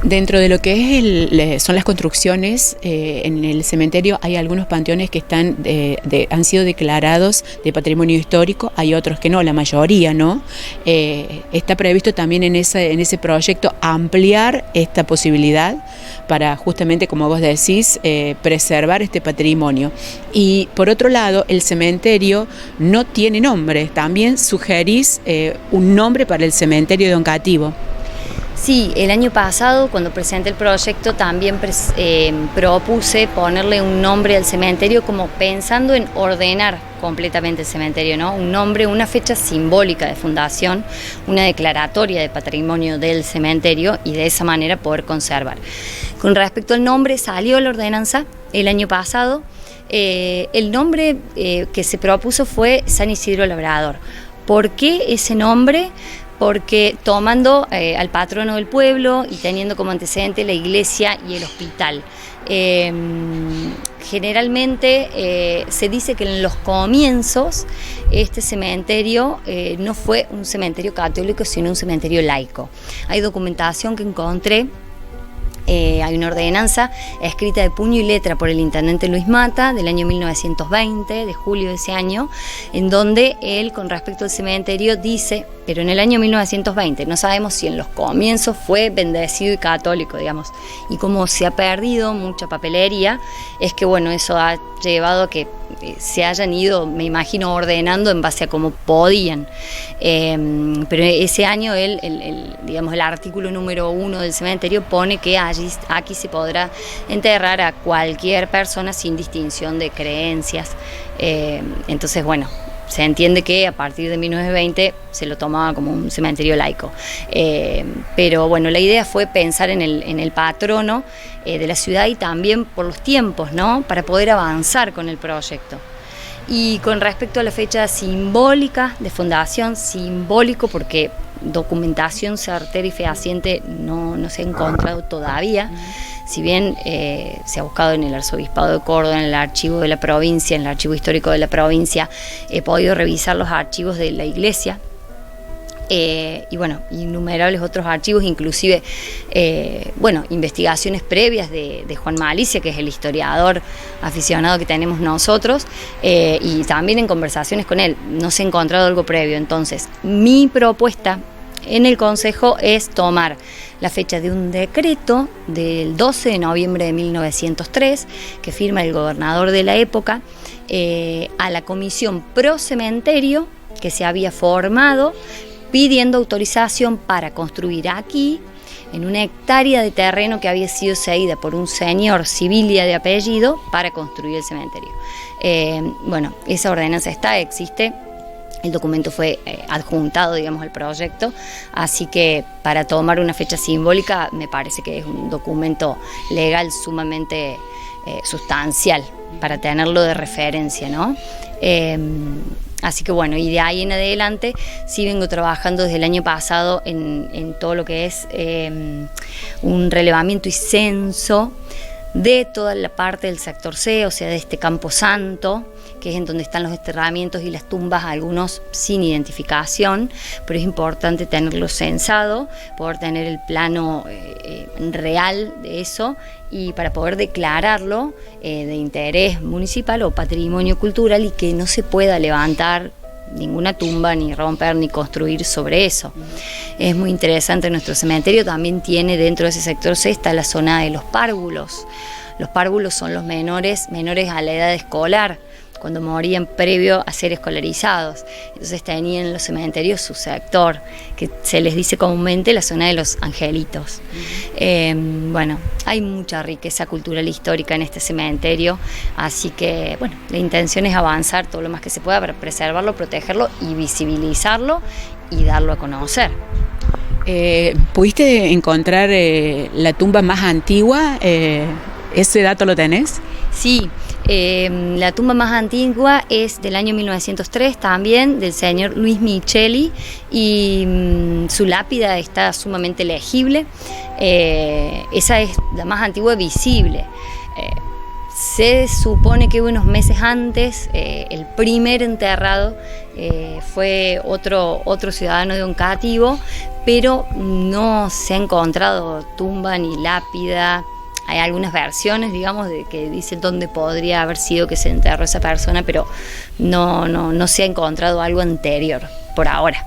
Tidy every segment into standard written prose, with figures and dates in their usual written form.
Dentro de lo que es son las construcciones, en el cementerio hay algunos panteones que han sido declarados de patrimonio histórico, hay otros que no, la mayoría no. Está previsto también en ese proyecto ampliar esta posibilidad para justamente, como vos decís, preservar este patrimonio. Y por otro lado, el cementerio no tiene nombre, también sugerís un nombre para el cementerio de Oncativo. Sí, el año pasado, cuando presenté el proyecto, también propuse ponerle un nombre al cementerio, como pensando en ordenar completamente el cementerio, ¿no? Un nombre, una fecha simbólica de fundación, una declaratoria de patrimonio del cementerio y de esa manera poder conservar. Con respecto al nombre, salió la ordenanza el año pasado. El nombre que se propuso fue San Isidro Labrador. ¿Por qué ese nombre? Porque tomando al patrono del pueblo y teniendo como antecedente la iglesia y el hospital. Generalmente se dice que en los comienzos este cementerio no fue un cementerio católico, sino un cementerio laico. Hay documentación que encontré. Hay una ordenanza escrita de puño y letra por el intendente Luis Mata del año 1920, de julio de ese año, en donde él, con respecto al cementerio, dice, pero en el año 1920, no sabemos si en los comienzos fue bendecido y católico, digamos, y como se ha perdido mucha papelería, es que bueno, eso ha llevado a que se hayan ido, me imagino, ordenando en base a cómo podían. Pero ese año digamos, el artículo número 1 del cementerio pone que aquí se podrá enterrar a cualquier persona sin distinción de creencias. Entonces, bueno, se entiende que a partir de 1920 se lo tomaba como un cementerio laico. Pero bueno, la idea fue pensar en el patrono de la ciudad y también por los tiempos, ¿no? Para poder avanzar con el proyecto. Y con respecto a la fecha simbólica de fundación, simbólico porque documentación certera y fehaciente no se ha encontrado todavía. Si bien se ha buscado en el Arzobispado de Córdoba, en el archivo de la provincia, en el archivo histórico de la provincia, he podido revisar los archivos de la iglesia y bueno, innumerables otros archivos, inclusive investigaciones previas de Juan Malicia, que es el historiador aficionado que tenemos nosotros, y también en conversaciones con él no se ha encontrado algo previo. Entonces, mi propuesta en el Consejo es tomar la fecha de un decreto del 12 de noviembre de 1903 que firma el gobernador de la época a la comisión pro cementerio que se había formado pidiendo autorización para construir aquí, en una hectárea de terreno que había sido cedida por un señor Sibilia de apellido para construir el cementerio. Esa ordenanza existe. El documento fue adjuntado, digamos, al proyecto, así que para tomar una fecha simbólica me parece que es un documento legal sumamente sustancial para tenerlo de referencia, ¿no? Así que bueno, y de ahí en adelante sí vengo trabajando desde el año pasado en todo lo que es un relevamiento y censo de toda la parte del sector C, o sea, de este Campo Santo, que es en donde están los enterramientos y las tumbas, algunos sin identificación, pero es importante tenerlo censado, poder tener el plano real de eso y para poder declararlo de interés municipal o patrimonio cultural y que no se pueda levantar ninguna tumba, ni romper, ni construir sobre eso. Es muy interesante. Nuestro cementerio también tiene dentro de ese sector C está la zona de los párvulos. Los párvulos son los menores a la edad escolar, cuando morían previo a ser escolarizados. Entonces tenían en los cementerios su sector, que se les dice comúnmente la zona de los angelitos. Hay mucha riqueza cultural e histórica en este cementerio, así que bueno, la intención es avanzar todo lo más que se pueda para preservarlo, protegerlo y visibilizarlo y darlo a conocer. ¿Pudiste encontrar la tumba más antigua? ¿Ese dato lo tenés? Sí, la tumba más antigua es del año 1903 también, del señor Luis Micheli, y su lápida está sumamente legible. Esa es la más antigua visible. Se supone que unos meses antes, el primer enterrado fue otro ciudadano de Oncativo, pero no se ha encontrado tumba ni lápida. Hay algunas versiones, digamos, de que dicen dónde podría haber sido que se enterró esa persona, pero no se ha encontrado algo anterior por ahora.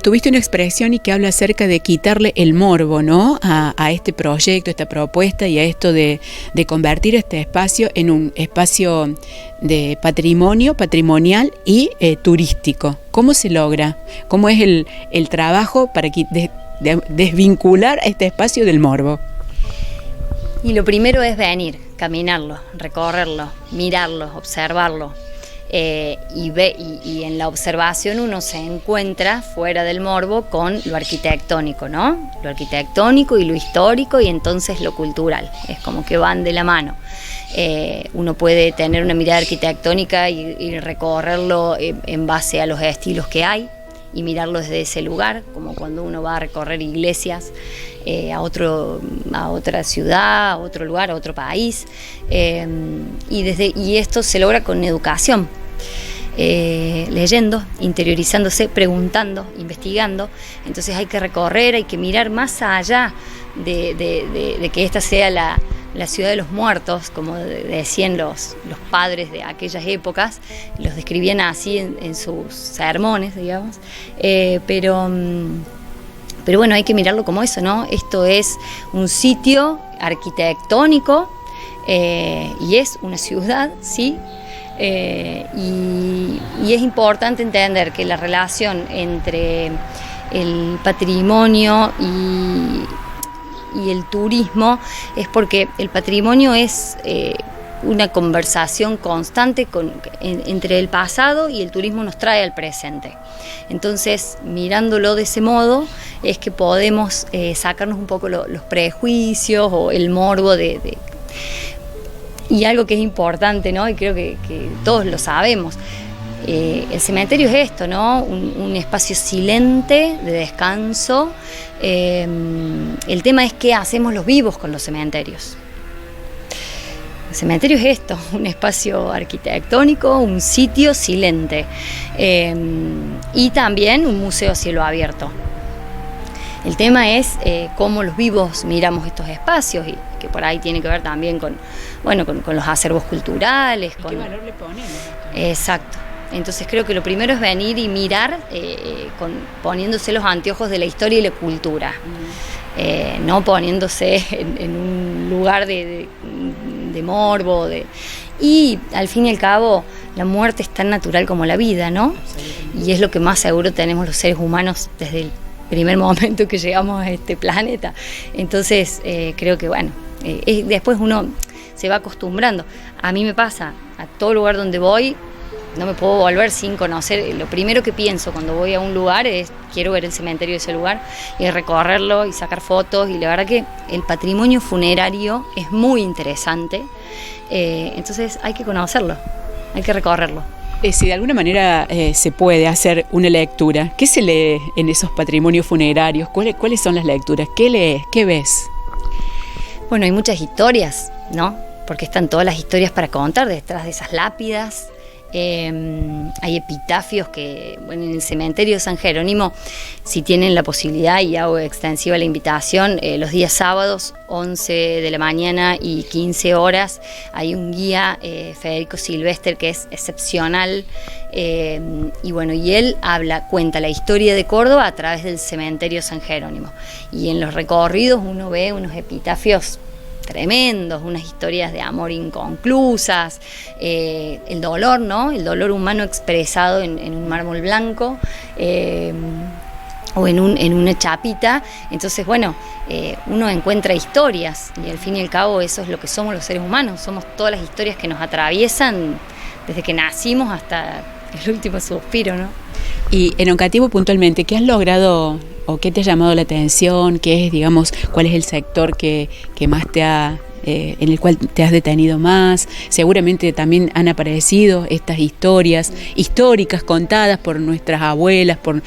Tuviste una expresión y que habla acerca de quitarle el morbo, ¿no? A este proyecto, esta propuesta y a esto de convertir este espacio en un espacio de patrimonial y turístico. ¿Cómo se logra? ¿Cómo es el trabajo para desvincular este espacio del morbo? Y lo primero es venir, caminarlo, recorrerlo, mirarlo, observarlo. Y en la observación uno se encuentra fuera del morbo con lo arquitectónico, ¿no? Lo arquitectónico y lo histórico, y entonces lo cultural. Es como que van de la mano. Uno puede tener una mirada arquitectónica y recorrerlo en base a los estilos que hay y mirarlo desde ese lugar, como cuando uno va a recorrer iglesias a otra ciudad, a otro lugar, a otro país, y esto se logra con educación, leyendo, interiorizándose, preguntando, investigando. Entonces hay que recorrer, hay que mirar más allá de que esta sea la ciudad de los muertos, como decían los padres de aquellas épocas, los describían así en sus sermones, digamos, pero bueno, hay que mirarlo como eso, ¿no? Esto es un sitio arquitectónico y es una ciudad, ¿sí? Y es importante entender que la relación entre el patrimonio y el turismo es porque el patrimonio es una conversación constante entre el pasado, y el turismo nos trae al presente. Entonces, mirándolo de ese modo, es que podemos sacarnos un poco los prejuicios o el morbo y algo que es importante, ¿no? Y creo que todos lo sabemos. El cementerio es esto, ¿no? Un espacio silente de descanso. El tema es qué hacemos los vivos con los cementerios. El cementerio es esto, un espacio arquitectónico, un sitio silente, y también un museo a cielo abierto. El tema es cómo los vivos miramos estos espacios, y que por ahí tiene que ver también con los acervos culturales. ¿Y qué valor le ponemos? Exacto. Entonces creo que lo primero es venir y mirar poniéndose los anteojos de la historia y la cultura, no poniéndose en un lugar de morbo. Y al fin y al cabo la muerte es tan natural como la vida, ¿no? Y es lo que más seguro tenemos los seres humanos desde el primer momento que llegamos a este planeta. Entonces creo que después uno se va acostumbrando. A mí me pasa, a todo lugar donde voy, no me puedo volver sin conocer. Lo primero que pienso cuando voy a un lugar es: quiero ver el cementerio de ese lugar y recorrerlo y sacar fotos. Y la verdad que el patrimonio funerario es muy interesante, entonces hay que conocerlo, hay que recorrerlo. Si de alguna manera se puede hacer una lectura, ¿qué se lee en esos patrimonios funerarios? ¿Cuáles son las lecturas? ¿Qué lees? ¿Qué ves? Bueno, hay muchas historias, ¿no? Porque están todas las historias para contar detrás de esas lápidas. Hay epitafios que, en el cementerio de San Jerónimo, si tienen la posibilidad, y hago extensiva la invitación, los días sábados, 11 de la mañana y 15 horas, hay un guía, Federico Silvestre, que es excepcional, y él cuenta la historia de Córdoba a través del cementerio San Jerónimo, y en los recorridos uno ve unos epitafios tremendos, unas historias de amor inconclusas, el dolor, ¿no? El dolor humano expresado en un mármol blanco, o en una chapita. Entonces, uno encuentra historias, y al fin y al cabo eso es lo que somos los seres humanos, somos todas las historias que nos atraviesan desde que nacimos hasta el último suspiro, ¿no? Y en Oncativo puntualmente, ¿qué has logrado o qué te ha llamado la atención? ¿Qué es, digamos, cuál es el sector que más en el cual te has detenido más? Seguramente también han aparecido estas historias históricas contadas por nuestras abuelas, por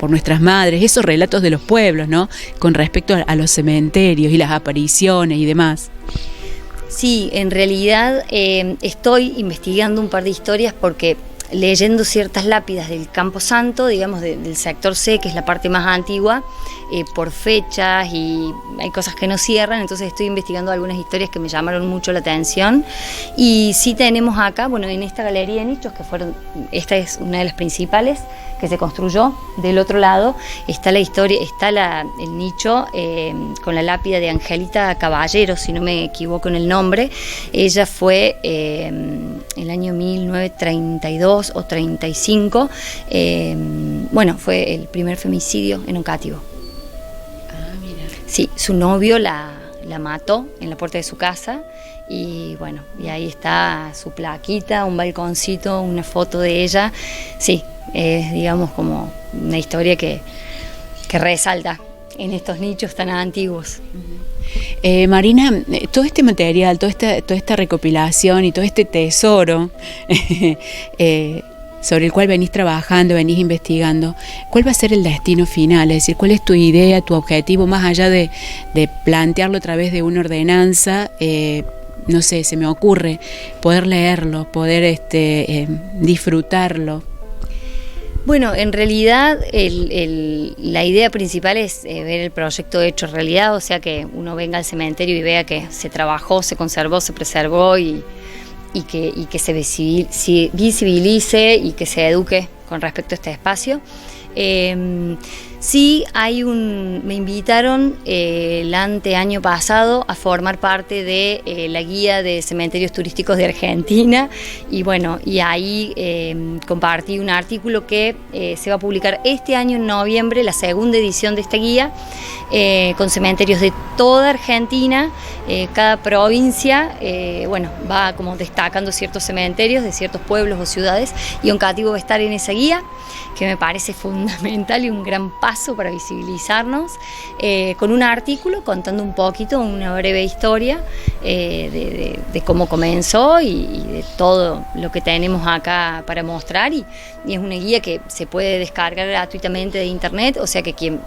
nuestras madres, esos relatos de los pueblos, ¿no? Con respecto a los cementerios y las apariciones y demás. Sí, en realidad estoy investigando un par de historias porque leyendo ciertas lápidas del Campo Santo, digamos del sector C, que es la parte más antigua, por fechas y hay cosas que no cierran, entonces estoy investigando algunas historias que me llamaron mucho la atención. Y sí tenemos acá, bueno, en esta galería de nichos, esta es una de las principales que se construyó, del otro lado está la historia, está el nicho con la lápida de Angelita Caballero, si no me equivoco en el nombre. Ella fue el año 1932 o 35, bueno, fue el primer femicidio en Oncativo. Ah, mira. Sí, su novio la mató en la puerta de su casa y bueno, y ahí está su plaquita, un balconcito, una foto de ella. Sí, es digamos como una historia que resalta en estos nichos tan antiguos. Marina, todo este material, toda esta recopilación y todo este tesoro sobre el cual venís trabajando, venís investigando, ¿cuál va a ser el destino final? Es decir, ¿cuál es tu idea, tu objetivo, más allá de plantearlo a través de una ordenanza? No sé, se me ocurre poder leerlo, poder disfrutarlo. Bueno, en realidad la idea principal es ver el proyecto hecho realidad, o sea que uno venga al cementerio y vea que se trabajó, se conservó, se preservó y que se visibilice y que se eduque con respecto a este espacio. Sí, me invitaron el anteaño pasado a formar parte de la guía de cementerios turísticos de Argentina y bueno, y ahí compartí un artículo que se va a publicar este año en noviembre, la segunda edición de esta guía, con cementerios de toda Argentina. Cada provincia bueno, va como destacando ciertos cementerios de ciertos pueblos o ciudades y Oncativo va a estar en esa guía, que me parece fundamental y un gran paso para visibilizarnos, con un artículo contando un poquito, una breve historia de cómo comenzó y de todo lo que tenemos acá para mostrar y es una guía que se puede descargar gratuitamente de internet, o sea que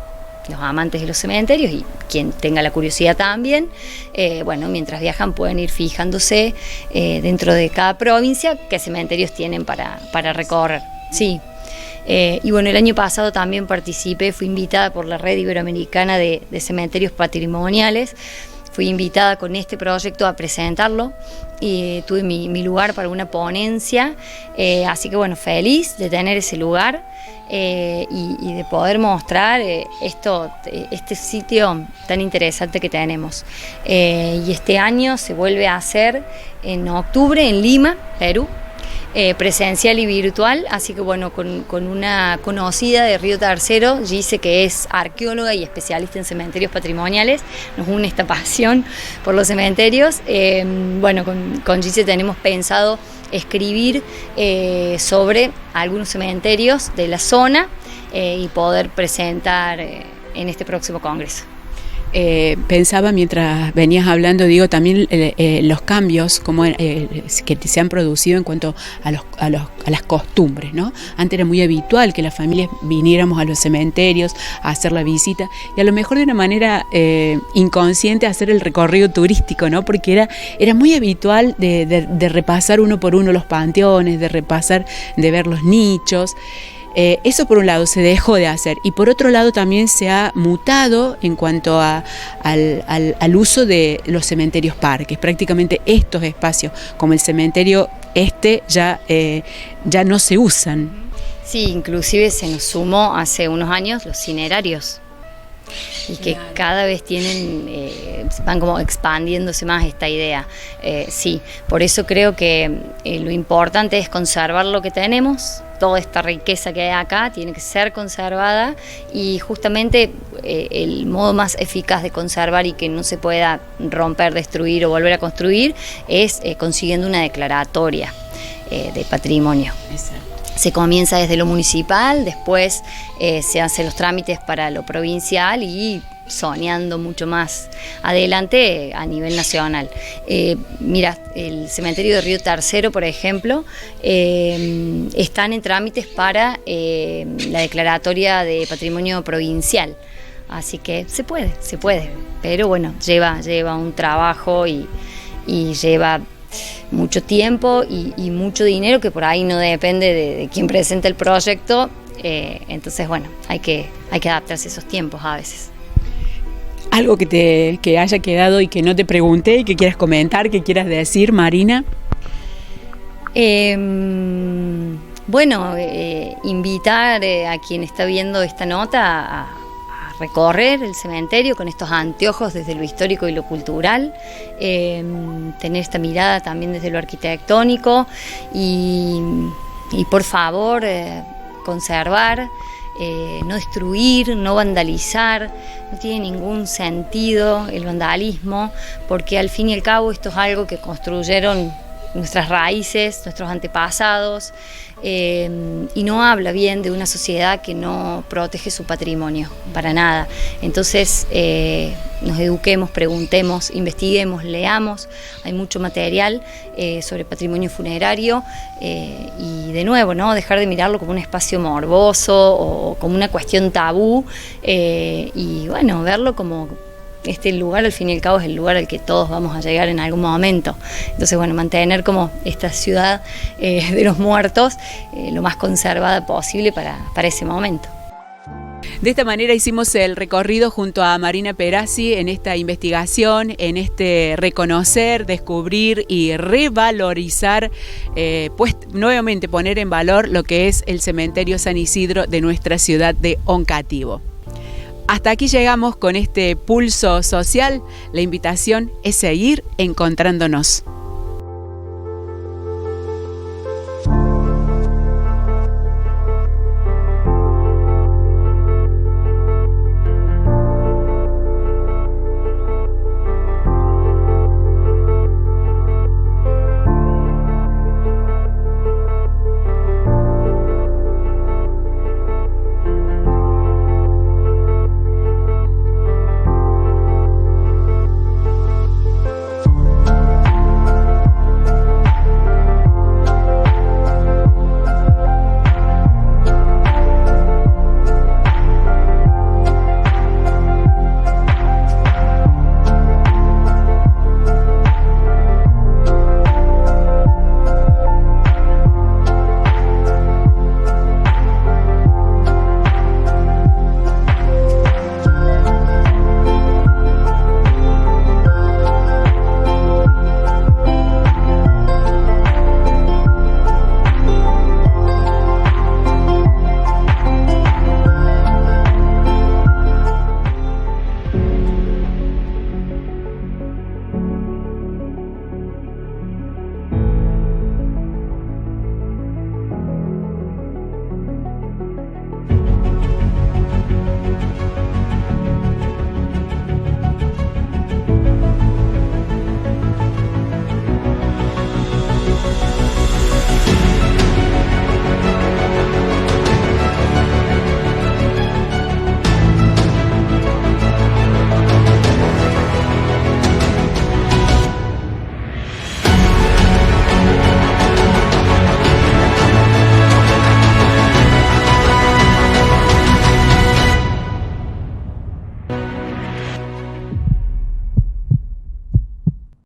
los amantes de los cementerios y quien tenga la curiosidad también, bueno, mientras viajan pueden ir fijándose dentro de cada provincia qué cementerios tienen para recorrer. Sí. Y bueno, el año pasado también fui invitada por la Red Iberoamericana de Cementerios Patrimoniales, fui invitada con este proyecto a presentarlo y tuve mi lugar para una ponencia, así que bueno, feliz de tener ese lugar y de poder mostrar este sitio tan interesante que tenemos. Y este año se vuelve a hacer en octubre en Lima, Perú, presencial y virtual, así que bueno, con una conocida de Río Tercero, Gise, que es arqueóloga y especialista en cementerios patrimoniales, nos une esta pasión por los cementerios. Bueno, con Gise tenemos pensado escribir sobre algunos cementerios de la zona y poder presentar en este próximo congreso. Pensaba mientras venías hablando, digo, también los cambios como que se han producido en cuanto a las costumbres, ¿no? Antes era muy habitual que las familias viniéramos a los cementerios a hacer la visita y a lo mejor de una manera inconsciente hacer el recorrido turístico, ¿no? Porque era muy habitual de repasar uno por uno los panteones, de ver los nichos. Eso por un lado se dejó de hacer y por otro lado también se ha mutado en cuanto al uso de los cementerios parques. Prácticamente estos espacios como el cementerio ya no se usan. Sí, inclusive se nos sumó hace unos años los cinerarios y que cada vez van como expandiéndose más esta idea. Sí, por eso creo que lo importante es conservar lo que tenemos. Toda esta riqueza que hay acá tiene que ser conservada y justamente el modo más eficaz de conservar y que no se pueda romper, destruir o volver a construir es consiguiendo una declaratoria de patrimonio. Exacto. Se comienza desde lo municipal, después se hacen los trámites para lo provincial y soñando mucho más adelante a nivel nacional. Mira, el cementerio de Río Tercero, por ejemplo, están en trámites para la declaratoria de patrimonio provincial. Así que se puede, pero bueno, lleva un trabajo y y lleva mucho tiempo y mucho dinero que por ahí no depende de quien presenta el proyecto. Entonces, bueno, hay que adaptarse a esos tiempos a veces. ¿Algo que haya quedado y que no te pregunté y que quieras comentar, que quieras decir, Marina? Bueno, invitar a quien está viendo esta nota a recorrer el cementerio con estos anteojos desde lo histórico y lo cultural, tener esta mirada también desde lo arquitectónico y por favor conservar, no destruir, no vandalizar. No tiene ningún sentido el vandalismo, porque al fin y al cabo esto es algo que construyeron nuestras raíces, nuestros antepasados, y no habla bien de una sociedad que no protege su patrimonio, para nada. Entonces, nos eduquemos, preguntemos, investiguemos, leamos. Hay mucho material sobre patrimonio funerario, y de nuevo, ¿no? Dejar de mirarlo como un espacio morboso o como una cuestión tabú, y bueno, verlo como este lugar al fin y al cabo es el lugar al que todos vamos a llegar en algún momento. Entonces, bueno, mantener como esta ciudad de los muertos lo más conservada posible para ese momento. De esta manera hicimos el recorrido junto a Marina Perazzi en esta investigación, en este reconocer, descubrir y revalorizar, pues nuevamente poner en valor lo que es el cementerio San Isidro de nuestra ciudad de Oncativo. Hasta aquí llegamos con este pulso social. La invitación es seguir encontrándonos.